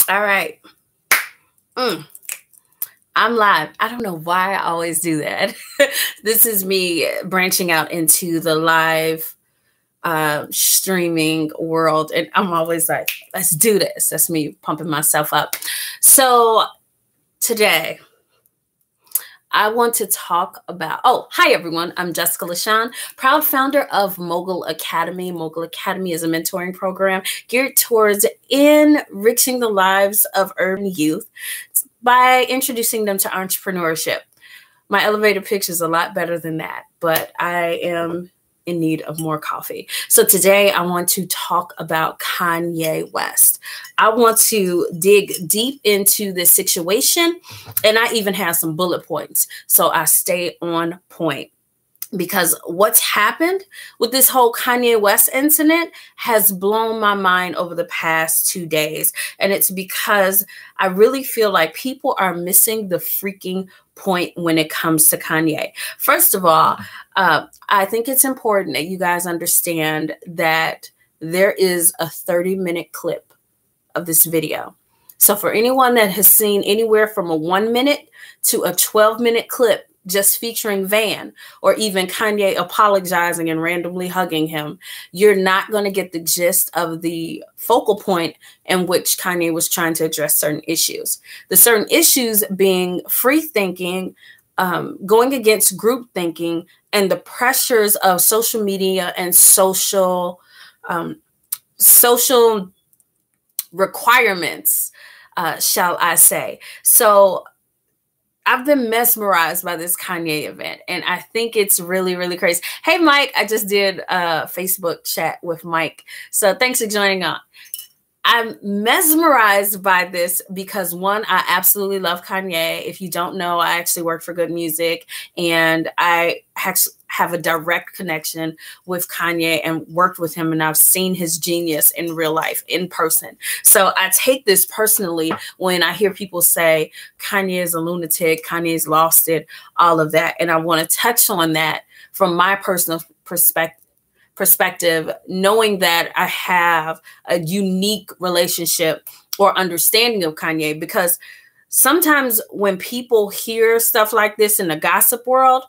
All right. I'm live. I don't know why I always do that. This is me branching out into the live streaming world. And I'm always like, let's do this. That's me pumping myself up. So today, I want to talk about, hi everyone. I'm Jessica LaShawn, proud founder of Mogul Academy. Mogul Academy is a mentoring program geared towards enriching the lives of urban youth by introducing them to entrepreneurship. My elevator pitch is a lot better than that, but I am in need of more coffee. So today I want to talk about Kanye West. I want to dig deep into this situation, and I even have some bullet points so I stay on point. Because what's happened with this whole Kanye West incident has blown my mind over the past 2 days. And it's because I really feel like people are missing the freaking point when it comes to Kanye. First of all, I think it's important that you guys understand that there is a 30-minute clip of this video. So for anyone that has seen anywhere from a 1 minute to a 12-minute clip just featuring Van, or even Kanye apologizing and randomly hugging him, you're not going to get the gist of the focal point in which Kanye was trying to address certain issues. The certain issues being free thinking, going against group thinking, and the pressures of social media and social requirements, shall I say. So I've been mesmerized by this Kanye event, and I think it's really, really crazy. Hey, Mike, I just did a Facebook chat with Mike, so thanks for joining on. I'm mesmerized by this because, one, I absolutely love Kanye. If you don't know, I actually work for Good Music, and I have a direct connection with Kanye and worked with him, and I've seen his genius in real life, in person. So I take this personally when I hear people say Kanye is a lunatic, Kanye's lost it, all of that. And I want to touch on that from my personal perspective, knowing that I have a unique relationship or understanding of Kanye, because sometimes when people hear stuff like this in the gossip world,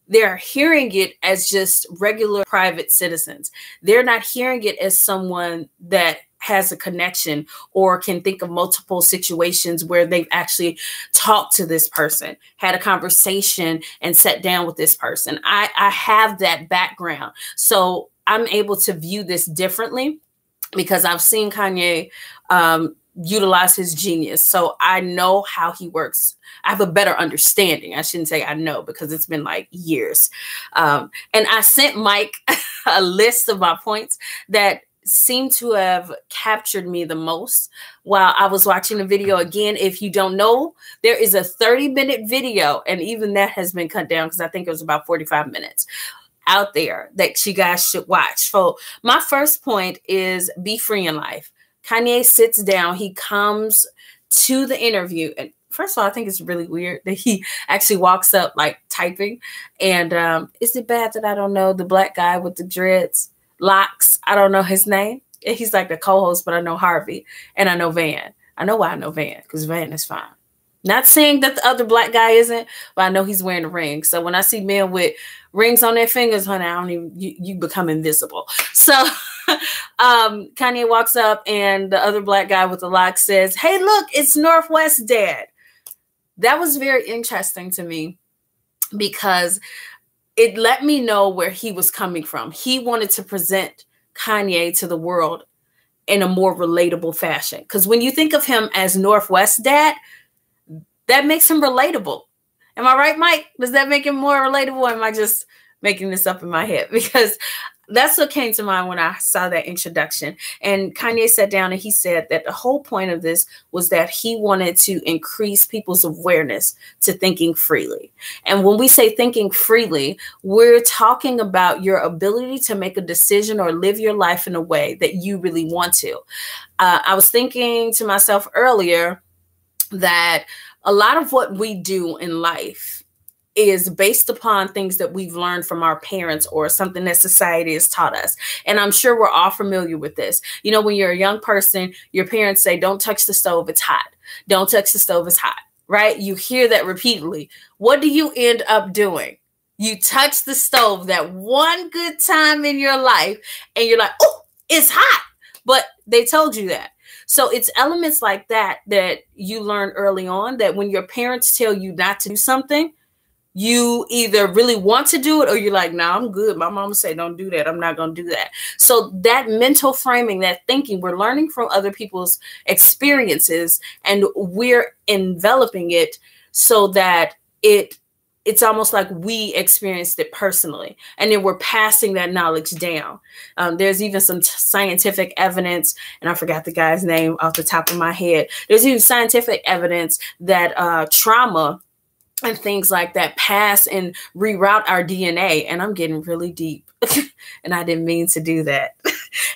they're hearing it as just regular private citizens. They're not hearing it as someone that has a connection or can think of multiple situations where they've actually talked to this person, had a conversation, and sat down with this person. I have that background. So I'm able to view this differently because I've seen Kanye utilize his genius. So I know how he works. I have a better understanding. I shouldn't say I know, because it's been like years. And I sent Mike a list of my points that seem to have captured me the most while I was watching the video. Again, if you don't know, there is a 30-minute video, and even that has been cut down because I think it was about 45 minutes out there that you guys should watch. So my first point is be free in life. Kanye sits down, he comes to the interview, and first of all, I think it's really weird that he actually walks up like typing. And is it bad that I don't know the black guy with the dreads, locks? I don't know his name. He's like the co-host, but I know Harvey and I know Van. I know why I know Van, because Van is fine. Not saying that the other black guy isn't, but I know he's wearing a ring. So when I see men with rings on their fingers, honey, I don't even, you become invisible. So Kanye walks up, and the other black guy with the lock says, "Hey, look, it's Northwest Dad." That was very interesting to me because it let me know where he was coming from. He wanted to present Kanye to the world in a more relatable fashion. Because when you think of him as Northwest Dad, that makes him relatable. Am I right, Mike? Does that make him more relatable? Or am I just making this up in my head? Because that's what came to mind when I saw that introduction. And Kanye sat down and he said that the whole point of this was that he wanted to increase people's awareness to thinking freely. And when we say thinking freely, we're talking about your ability to make a decision or live your life in a way that you really want to. I was thinking to myself earlier that a lot of what we do in life is based upon things that we've learned from our parents or something that society has taught us. And I'm sure we're all familiar with this. You know, when you're a young person, your parents say, don't touch the stove, it's hot. Don't touch the stove, it's hot, right? You hear that repeatedly. What do you end up doing? You touch the stove that one good time in your life and you're like, oh, it's hot. But they told you that. So it's elements like that that you learn early on, that when your parents tell you not to do something, you either really want to do it or you're like, nah, I'm good. My mama said, don't do that. I'm not going to do that. So that mental framing, that thinking, we're learning from other people's experiences and we're enveloping it so that it's almost like we experienced it personally. And then we're passing that knowledge down. There's even some scientific evidence, and I forgot the guy's name off the top of my head. There's even scientific evidence that trauma and things like that pass and reroute our DNA. And I'm getting really deep and I didn't mean to do that.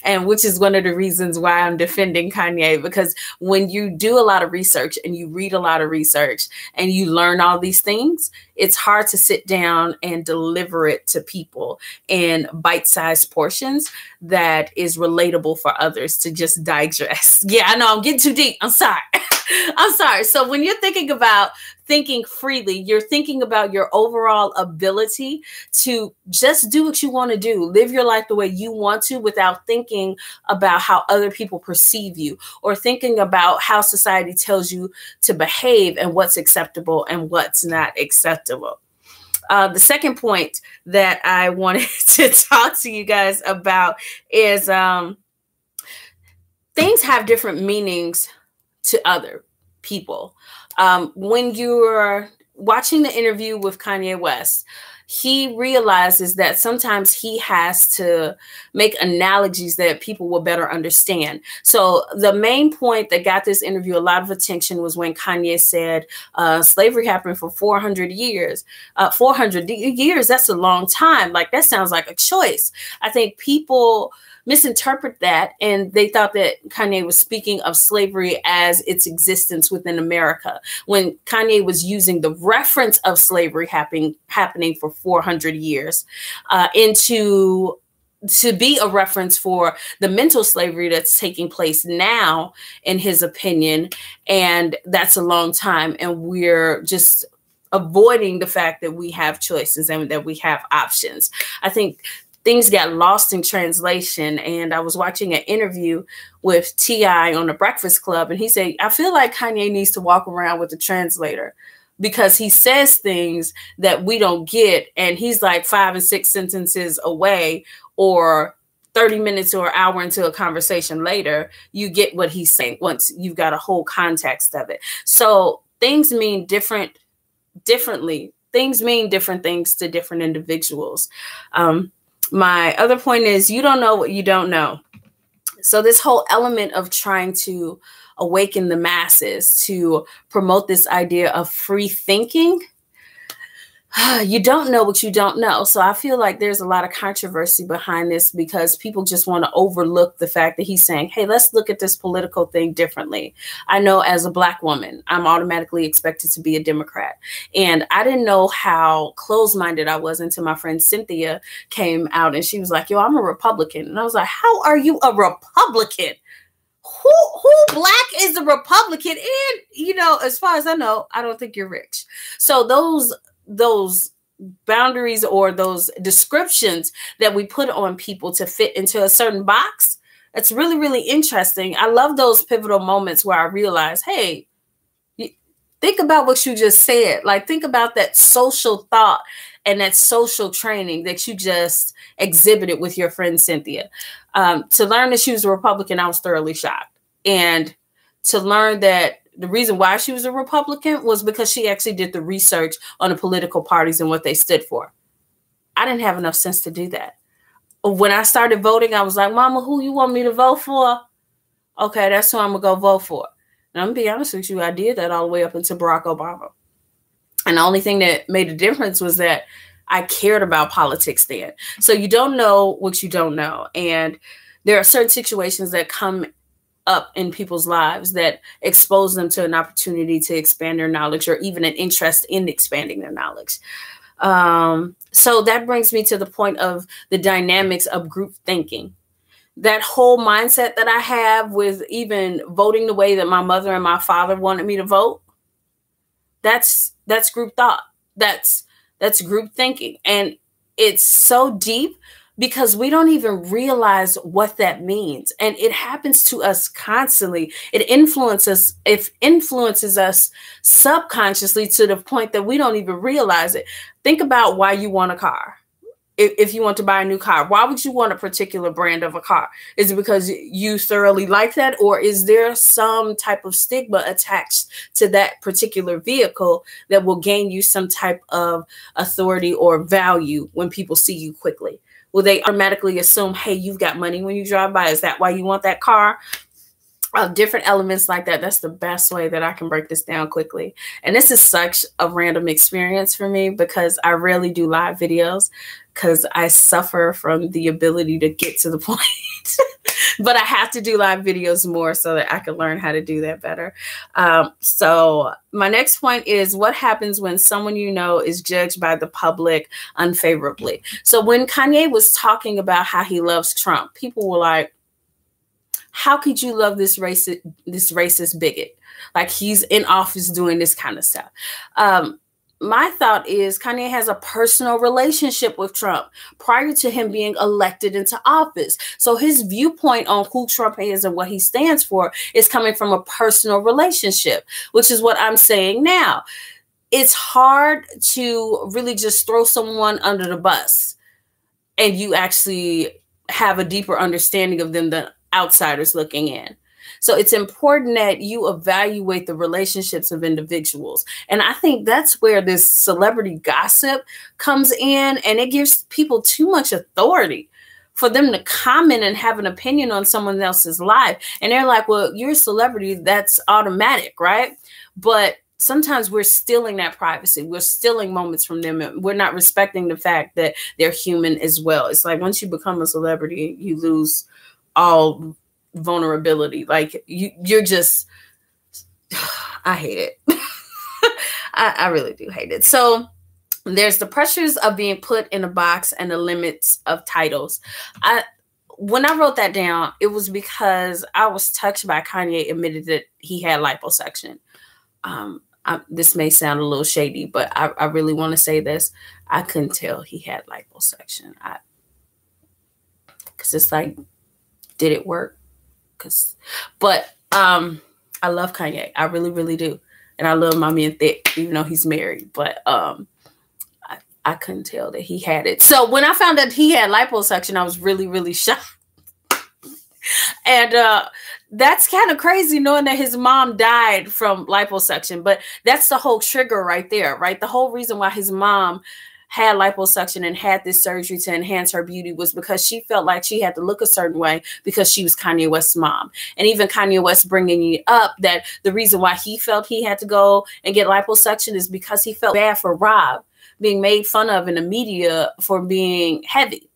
And which is one of the reasons why I'm defending Kanye, because when you do a lot of research and you read a lot of research and you learn all these things, it's hard to sit down and deliver it to people in bite-sized portions that is relatable for others to just digest. Yeah, I know I'm getting too deep. I'm sorry. I'm sorry. So when you're thinking about thinking freely, you're thinking about your overall ability to just do what you want to do, live your life the way you want to without thinking about how other people perceive you or thinking about how society tells you to behave and what's acceptable and what's not acceptable. The second point that I wanted to talk to you guys about is things have different meanings to other people. When you're watching the interview with Kanye West, he realizes that sometimes he has to make analogies that people will better understand. So the main point that got this interview a lot of attention was when Kanye said slavery happened for 400 years. 400 years, that's a long time. Like, that sounds like a choice. I think people misinterpret that, and they thought that Kanye was speaking of slavery as its existence within America, when Kanye was using the reference of slavery happening for 400 years to be a reference for the mental slavery that's taking place now, in his opinion. And that's a long time. And we're just avoiding the fact that we have choices and that we have options. I think things got lost in translation. And I was watching an interview with T.I. on the Breakfast Club, and he said, I feel like Kanye needs to walk around with a translator because he says things that we don't get. And he's like 5 and 6 sentences away, or 30 minutes or an hour into a conversation later, you get what he's saying once you've got a whole context of it. So things mean differently. Things mean different things to different individuals. My other point is, you don't know what you don't know. So this whole element of trying to awaken the masses, to promote this idea of free thinking, you don't know what you don't know. So I feel like there's a lot of controversy behind this because people just want to overlook the fact that he's saying, hey, let's look at this political thing differently. I know as a Black woman, I'm automatically expected to be a Democrat. And I didn't know how closed-minded I was until my friend Cynthia came out and she was like, yo, I'm a Republican. And I was like, how are you a Republican? Who Black is a Republican? And, you know, as far as I know, I don't think you're rich. So those boundaries or those descriptions that we put on people to fit into a certain box, it's really, really interesting. I love those pivotal moments where I realize, hey, think about what you just said. Like, think about that social thought and that social training that you just exhibited with your friend Cynthia. To learn that she was a Republican, I was thoroughly shocked. And to learn that the reason why she was a Republican was because she actually did the research on the political parties and what they stood for. I didn't have enough sense to do that. When I started voting, I was like, Mama, who you want me to vote for? Okay, that's who I'm going to go vote for. And I'm going to be honest with you, I did that all the way up until Barack Obama. And the only thing that made a difference was that I cared about politics then. So you don't know what you don't know. And there are certain situations that come up in people's lives that expose them to an opportunity to expand their knowledge, or even an interest in expanding their knowledge. So that brings me to the point of the dynamics of group thinking. That whole mindset that I have with even voting the way that my mother and my father wanted me to vote, that's group thought. That's group thinking. And it's so deep because we don't even realize what that means. And it happens to us constantly. It influences us subconsciously to the point that we don't even realize it. Think about why you want a car. If you want to buy a new car, why would you want a particular brand of a car? Is it because you thoroughly like that? Or is there some type of stigma attached to that particular vehicle that will gain you some type of authority or value when people see you quickly? Will they automatically assume, hey, you've got money when you drive by? Is that why you want that car? Different elements like that. That's the best way that I can break this down quickly. And this is such a random experience for me because I rarely do live videos because I suffer from the ability to get to the point. But I have to do live videos more so that I can learn how to do that better. So my next point is, what happens when someone you know is judged by the public unfavorably? So when Kanye was talking about how he loves Trump, people were like, how could you love this racist bigot? Like, he's in office doing this kind of stuff. My thought is Kanye has a personal relationship with Trump prior to him being elected into office. So his viewpoint on who Trump is and what he stands for is coming from a personal relationship, which is what I'm saying now. It's hard to really just throw someone under the bus and you actually have a deeper understanding of them than outsiders looking in. So it's important that you evaluate the relationships of individuals. And I think that's where this celebrity gossip comes in, and it gives people too much authority for them to comment and have an opinion on someone else's life. And they're like, well, you're a celebrity, that's automatic, right? But sometimes we're stealing that privacy. We're stealing moments from them. And we're not respecting the fact that they're human as well. It's like once you become a celebrity, you lose all vulnerability. Like you're just, I hate it. I really do hate it. So there's the pressures of being put in a box and the limits of titles. When I wrote that down, it was because I was touched by Kanye admitted that he had liposuction. This may sound a little shady, but I really want to say this. I couldn't tell he had liposuction. Because it's like, did it work? But I love Kanye. I really, really do. And I love my man thick, even though he's married. But I couldn't tell that he had it. So when I found out he had liposuction, I was really, really shocked. And that's kind of crazy knowing that his mom died from liposuction. But that's the whole trigger right there, right? The whole reason why his mom had liposuction and had this surgery to enhance her beauty was because she felt like she had to look a certain way because she was Kanye West's mom. And even Kanye West bringing it up that the reason why he felt he had to go and get liposuction is because he felt bad for Rob being made fun of in the media for being heavy.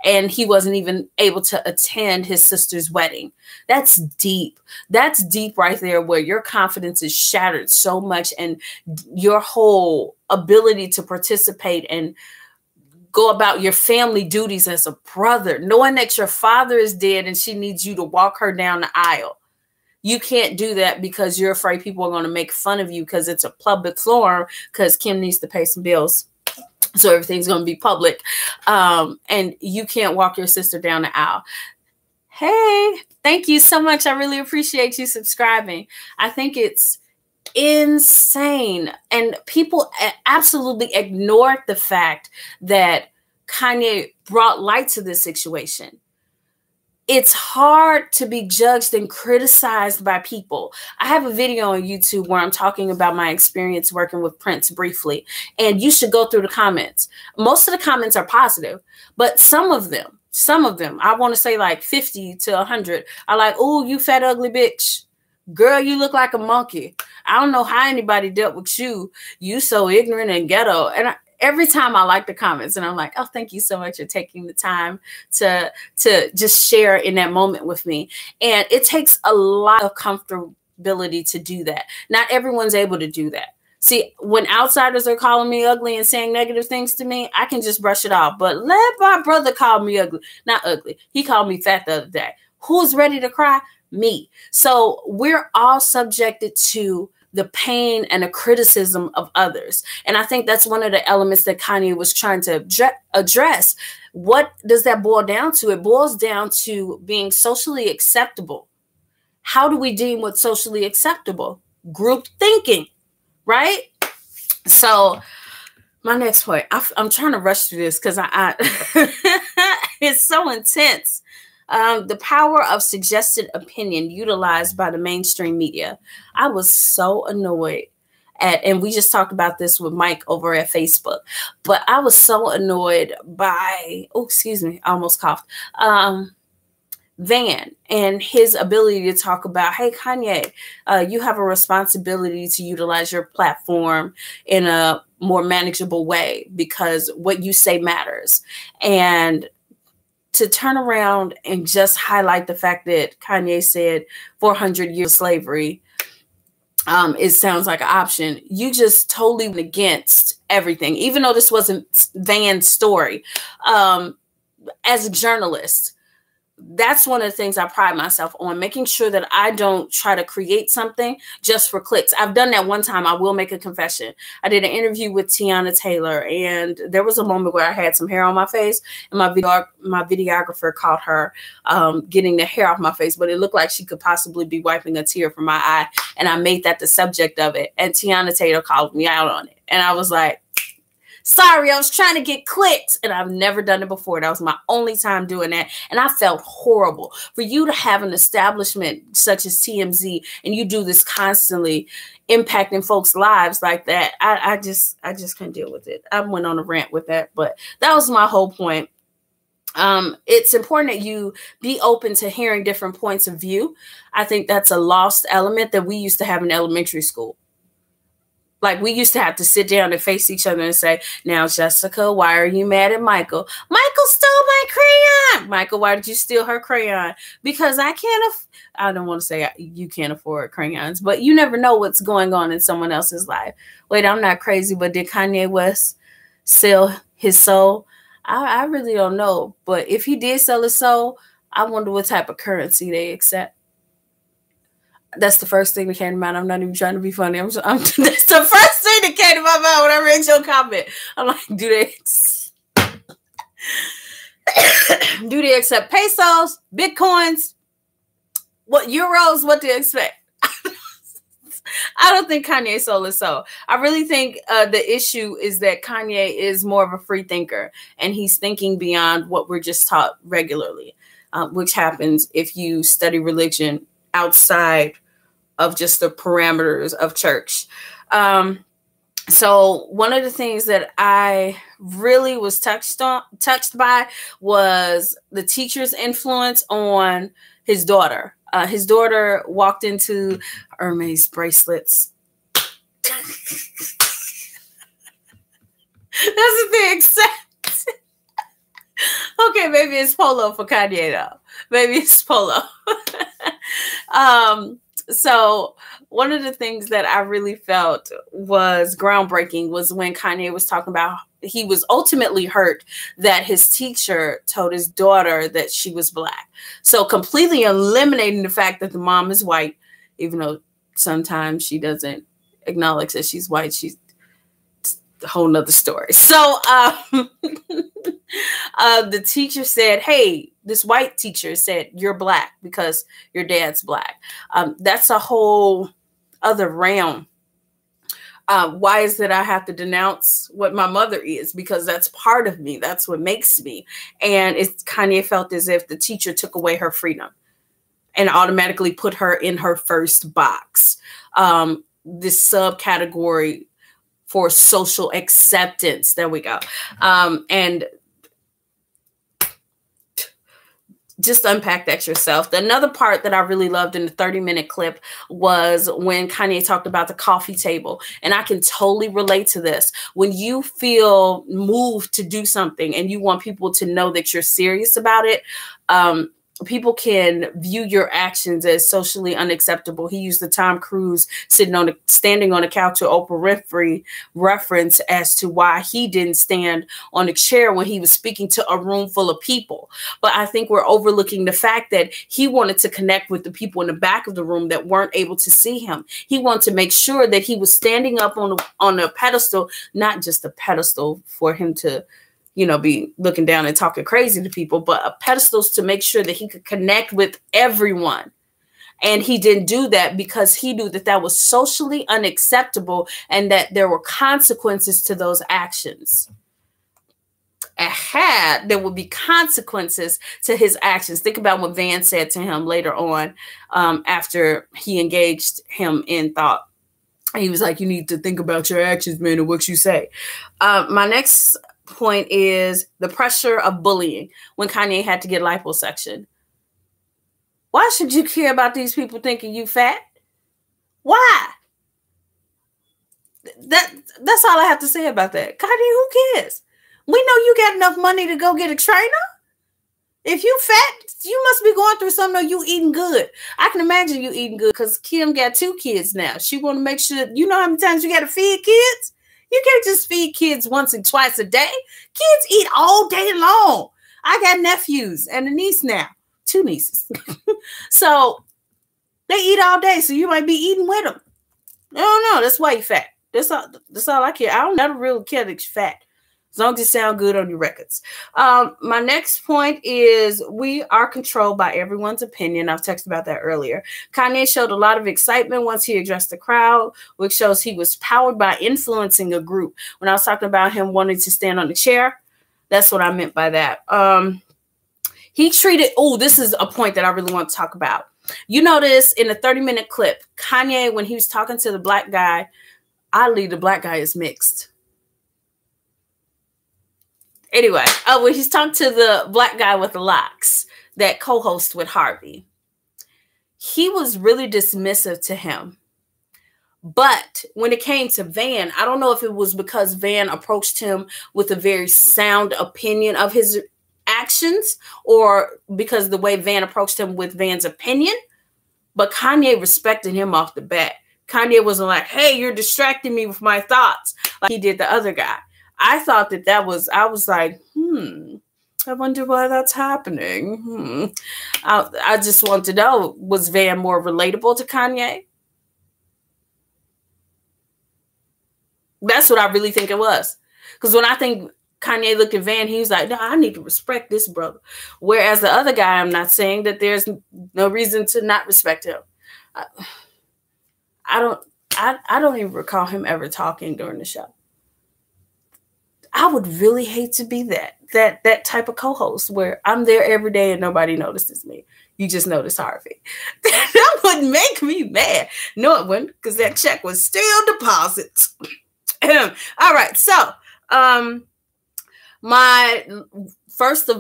And he wasn't even able to attend his sister's wedding. That's deep. That's deep right there, where your confidence is shattered so much and your whole ability to participate and go about your family duties as a brother, knowing that your father is dead and she needs you to walk her down the aisle. You can't do that because you're afraid people are going to make fun of you because it's a public forum, because Kim needs to pay some bills. So everything's going to be public. And you can't walk your sister down the aisle. Hey, thank you so much. I really appreciate you subscribing. I think it's insane. And people absolutely ignored the fact that Kanye brought light to this situation. It's hard to be judged and criticized by people. I have a video on YouTube where I'm talking about my experience working with Prince briefly, and you should go through the comments. Most of the comments are positive, but some of them, I want to say like 50 to 100 are like, oh, you fat, ugly bitch. Girl, you look like a monkey. I don't know how anybody dealt with you. You so ignorant and ghetto. every time I like the comments, and I'm like, oh, thank you so much for taking the time to just share in that moment with me. And it takes a lot of comfortability to do that. Not everyone's able to do that. See, when outsiders are calling me ugly and saying negative things to me, I can just brush it off. But let my brother call me ugly. Not ugly. He called me fat the other day. Who's ready to cry? Me. So we're all subjected to the pain and the criticism of others. And I think that's one of the elements that Kanye was trying to address. What does that boil down to? It boils down to being socially acceptable. How do we deem what's socially acceptable? Group thinking. Right? So my next point, I'm trying to rush through this because I it's so intense. The power of suggested opinion utilized by the mainstream media. I was so annoyed at, and we just talked about this with Mike over at Facebook, but I was so annoyed by, oh, excuse me, I almost coughed. Van and his ability to talk about, hey, Kanye, you have a responsibility to utilize your platform in a more manageable way because what you say matters. And to turn around and just highlight the fact that Kanye said 400 years of slavery, it sounds like an option. You just totally went against everything, even though this wasn't Van's story. As a journalist, that's one of the things I pride myself on, making sure that I don't try to create something just for clicks. I've done that one time. I will make a confession. I did an interview with Tiana Taylor, and there was a moment where I had some hair on my face, and my videographer caught her getting the hair off my face, but it looked like she could possibly be wiping a tear from my eye, and I made that the subject of it, and Tiana Taylor called me out on it, and I was like, sorry, I was trying to get clicks, and I've never done it before. That was my only time doing that, and I felt horrible. For you to have an establishment such as TMZ, and you do this constantly, impacting folks' lives like that, I just couldn't deal with it. I went on a rant with that, but that was my whole point. It's important that you be open to hearing different points of view. I think that's a lost element that we used to have in elementary school. Like, we used to have to sit down and face each other and say, now, Jessica, why are you mad at Michael? Michael stole my crayon. Michael, why did you steal her crayon? Because I don't want to say you can't afford crayons, but you never know what's going on in someone else's life. Wait, I'm not crazy, but did Kanye West sell his soul? I really don't know. But if he did sell his soul, I wonder what type of currency they accept. That's the first thing that came to mind. I'm not even trying to be funny. That's the first thing that came to my mind when I read your comment. I'm like, do they accept pesos, bitcoins, what euros? What do you expect? I don't think Kanye sold his soul. I really think the issue is that Kanye is more of a free thinker, and he's thinking beyond what we're just taught regularly, which happens if you study religion outside of just the parameters of church. So one of the things that I really was touched by was the teacher's influence on his daughter. His daughter walked into Hermes bracelets. That's the thing, except okay, maybe it's polo for Kanye though. Maybe it's polo. So one of the things that I really felt was groundbreaking was when Kanye was talking about he was ultimately hurt that his teacher told his daughter that she was Black. So completely eliminating the fact that the mom is white, even though sometimes she doesn't acknowledge that she's white. She's a whole nother story. So the teacher said, hey, this white teacher said, you're Black because your dad's Black. That's a whole other realm. Why is that I have to denounce what my mother is? Because that's part of me. That's what makes me. And it's Kanye felt as if the teacher took away her freedom and automatically put her in her first box. This subcategory for social acceptance. There we go. And just unpack that yourself. Another part that I really loved in the 30-minute clip was when Kanye talked about the coffee table. And I can totally relate to this. When you feel moved to do something and you want people to know that you're serious about it, people can view your actions as socially unacceptable. He used the Tom Cruise standing on a couch with Oprah Winfrey reference as to why he didn't stand on a chair when he was speaking to a room full of people. But I think we're overlooking the fact that he wanted to connect with the people in the back of the room that weren't able to see him. He wanted to make sure that he was standing up on a pedestal, not just a pedestal for him to be looking down and talking crazy to people, but a pedestals to make sure that he could connect with everyone. And he didn't do that because he knew that that was socially unacceptable and that there were consequences to those actions. There would be consequences to his actions. Think about what Van said to him later on after he engaged him in thought. He was like, you need to think about your actions, man, and what you say. My next point is the pressure of bullying when Kanye had to get liposuction. Why should you care about these people thinking you fat? Why? That's all I have to say about that. Kanye, who cares? We know you got enough money to go get a trainer. If you fat, you must be going through something or you eating good. I can imagine you eating good because Kim got 2 kids now. She want to make sure, you know how many times you got to feed kids? You can't just feed kids once and twice a day. Kids eat all day long. I got nephews and a niece now. 2 nieces. So they eat all day. So you might be eating with them. No, that's why you're fat. That's all I care. I don't never really care that you're fat. As long as you sound good on your records. My next point is we are controlled by everyone's opinion. I've texted about that earlier. Kanye showed a lot of excitement once he addressed the crowd, which shows he was powered by influencing a group. When I was talking about him wanting to stand on the chair, that's what I meant by that. This is a point that I really want to talk about. You notice in the 30-minute clip, Kanye, when he was talking to the black guy, oddly, the black guy is mixed. Anyway, when he's talking to the black guy with the locks that co-host with Harvey, he was really dismissive to him. But when it came to Van, I don't know if it was because Van approached him with a very sound opinion of his actions or because the way Van approached him with Van's opinion, but Kanye respected him off the bat. Kanye wasn't like, hey, you're distracting me with my thoughts like he did the other guy. I thought I was like, I wonder why that's happening. I just want to know, was Van more relatable to Kanye? That's what I really think it was. Because when I think Kanye looked at Van, he was like, no, I need to respect this brother. Whereas the other guy, I'm not saying that there's no reason to not respect him. I don't even recall him ever talking during the show. I would really hate to be that type of co-host where I'm there every day and nobody notices me. You just notice Harvey. That would make me mad. No, it wouldn't, because that check was still deposited. All right. So my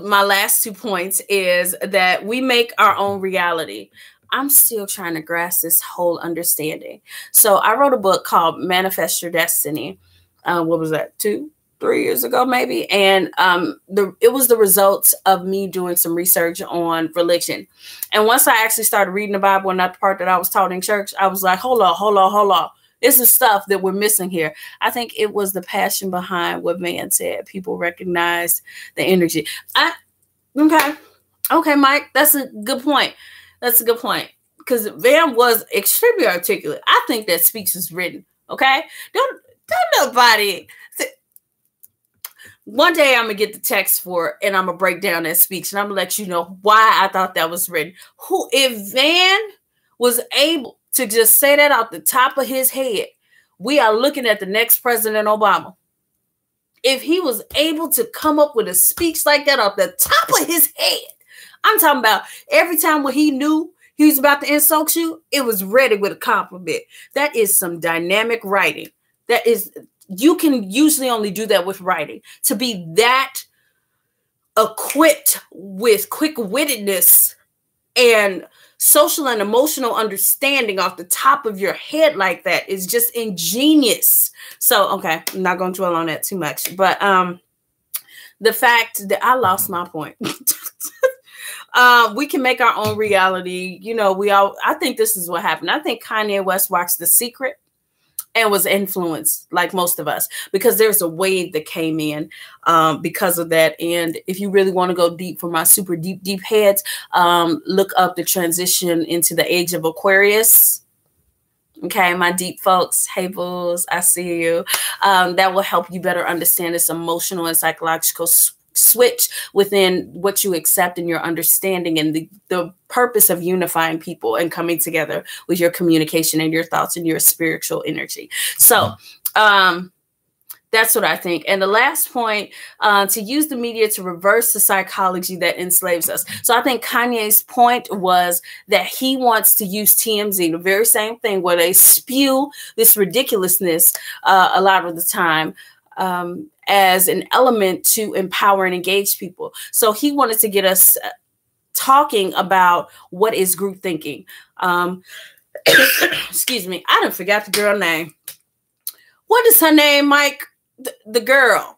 last 2 points is that we make our own reality. I'm still trying to grasp this whole understanding. So I wrote a book called Manifest Your Destiny. What was that? 3 years ago, maybe. And it was the results of me doing some research on religion. And once I actually started reading the Bible and not the part that I was taught in church, I was like, hold on. This is stuff that we're missing here. I think it was the passion behind what Van said. People recognized the energy. Okay, Mike, that's a good point. Because Van was extremely articulate. I think that speech is written. Okay? Don't nobody... One day I'm going to get the text for it and I'm going to break down that speech and I'm going to let you know why I thought that was written. If Van was able to just say that out the top of his head, we are looking at the next President Obama. If he was able to come up with a speech like that off the top of his head, I'm talking about every time when he knew he was about to insult you, it was ready with a compliment. That is some dynamic writing. You can usually only do that with writing. To be that equipped with quick-wittedness and social and emotional understanding off the top of your head like that is just ingenious. So, okay, I'm not going to dwell on that too much, but the fact that I lost my point. We can make our own reality. You know, I think this is what happened. I think Kanye West watched The Secret and was influenced like most of us, because there's a wave that came in because of that. And if you really want to go deep for my super deep heads, look up the transition into the age of Aquarius. Okay, my deep folks, hey bulls, I see you. That will help you better understand this emotional and psychological switch within what you accept in your understanding, and the purpose of unifying people and coming together with your communication and your thoughts and your spiritual energy. So that's what I think. And the last point, to use the media to reverse the psychology that enslaves us. So I think Kanye's point was that he wants to use TMZ, the very same thing where they spew this ridiculousness a lot of the time, as an element to empower and engage people. So he wanted to get us talking about what is group thinking. Excuse me, I done forgot the girl name. What is her name, Mike? The girl,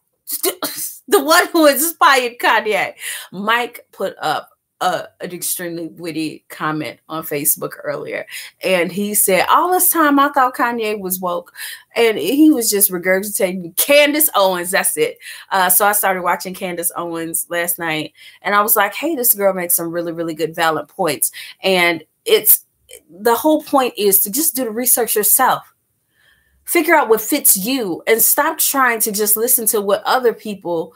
the one who inspired Kanye. Mike put up an extremely witty comment on Facebook earlier, and he said, all this time I thought Kanye was woke, and he was just regurgitating Candace Owens. That's it. So I started watching Candace Owens last night, and I was like, hey, this girl makes some really, really good, valid points. And the whole point is to just do the research yourself. Figure out what fits you and stop trying to just listen to what other people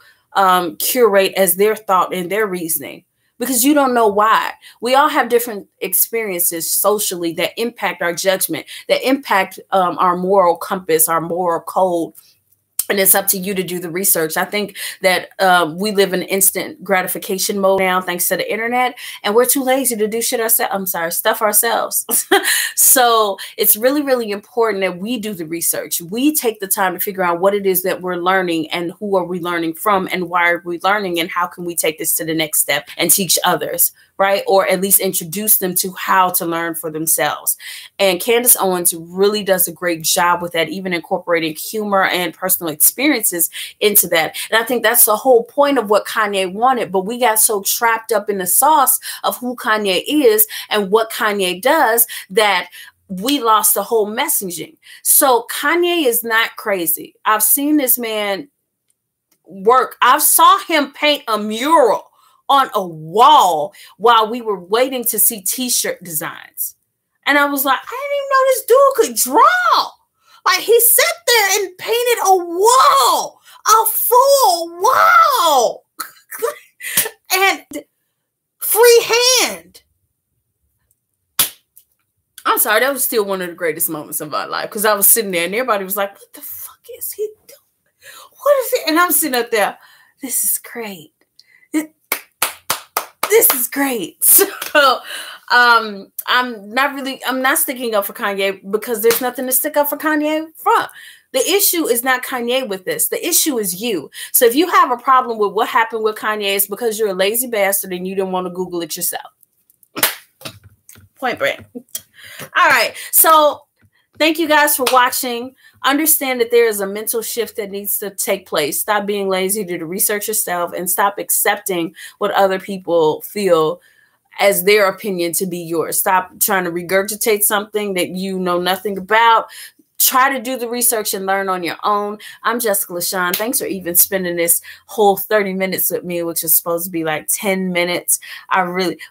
curate as their thought and their reasoning, because you don't know why. We all have different experiences socially that impact our judgment, that impact our moral compass, our moral code. And it's up to you to do the research. I think that we live in instant gratification mode now, thanks to the internet, and we're too lazy to do stuff ourselves. So it's really, really important that we do the research. We take the time to figure out what it is that we're learning and who are we learning from and why are we learning and how can we take this to the next step and teach others, right? Or at least introduce them to how to learn for themselves. And Candace Owens really does a great job with that, even incorporating humor and personal experiences into that. And I think that's the whole point of what Kanye wanted, but we got so trapped up in the sauce of who Kanye is and what Kanye does that we lost the whole messaging. So Kanye is not crazy. I've seen this man work. I saw him paint a mural on a wall while we were waiting to see t-shirt designs. And I was like, I didn't even know this dude could draw. Like, he sat there and painted a wall, a full wall, and freehand. I'm sorry, that was still one of the greatest moments of my life, because I was sitting there and everybody was like, what the fuck is he doing? What is it? And I'm sitting up there, this is great. This is great. So I'm not sticking up for Kanye because there's nothing to stick up for Kanye from. The issue is not Kanye with this. The issue is you. So if you have a problem with what happened with Kanye, it's because you're a lazy bastard and you didn't want to Google it yourself. Point blank. All right. So thank you guys for watching. Understand that there is a mental shift that needs to take place. Stop being lazy, do the research yourself, and stop accepting what other people feel as their opinion to be yours. Stop trying to regurgitate something that you know nothing about. Try to do the research and learn on your own. I'm Jessica LaShawn. Thanks for even spending this whole 30 minutes with me, which is supposed to be like 10 minutes.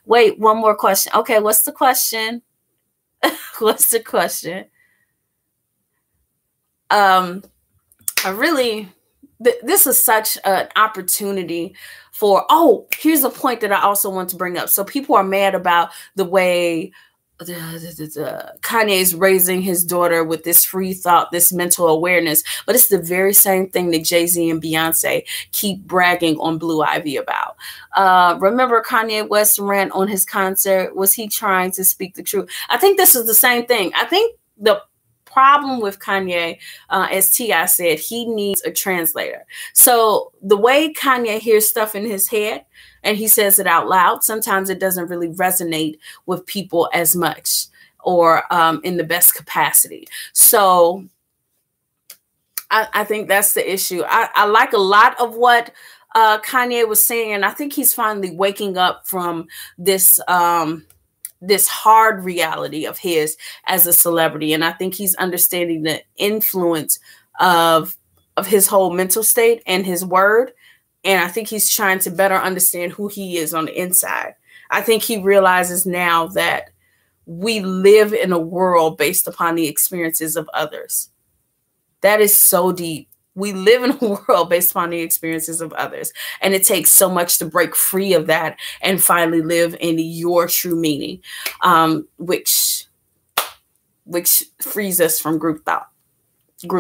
Wait, one more question. Okay, what's the question? What's the question? This is such an opportunity for, here's a point that I also want to bring up. So people are mad about the way Kanye is raising his daughter with this free thought, this mental awareness, but it's the very same thing that Jay-Z and Beyonce keep bragging on Blue Ivy about. Remember Kanye West ran on his concert? Was he trying to speak the truth? I think this is the same thing. I think the problem with Kanye, as T.I. said, he needs a translator. So the way Kanye hears stuff in his head and he says it out loud, sometimes it doesn't really resonate with people as much, or in the best capacity. So I think that's the issue. I like a lot of what Kanye was saying, and I think he's finally waking up from this this hard reality of his as a celebrity, and I think he's understanding the influence of his whole mental state and his word, and I think he's trying to better understand who he is on the inside. I think he realizes now that we live in a world based upon the experiences of others. That is so deep. We live in a world based upon the experiences of others. And it takes so much to break free of that and finally live in your true meaning, which frees us from group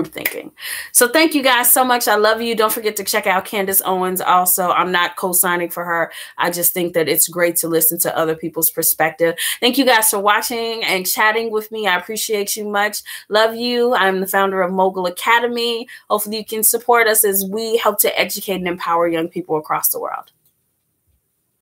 thinking. So thank you guys so much. I love you. Don't forget to check out Candace Owens. Also, I'm not co-signing for her. I just think that it's great to listen to other people's perspective. Thank you guys for watching and chatting with me. I appreciate you much. Love you. I'm the founder of Mogul Academy. Hopefully you can support us as we help to educate and empower young people across the world.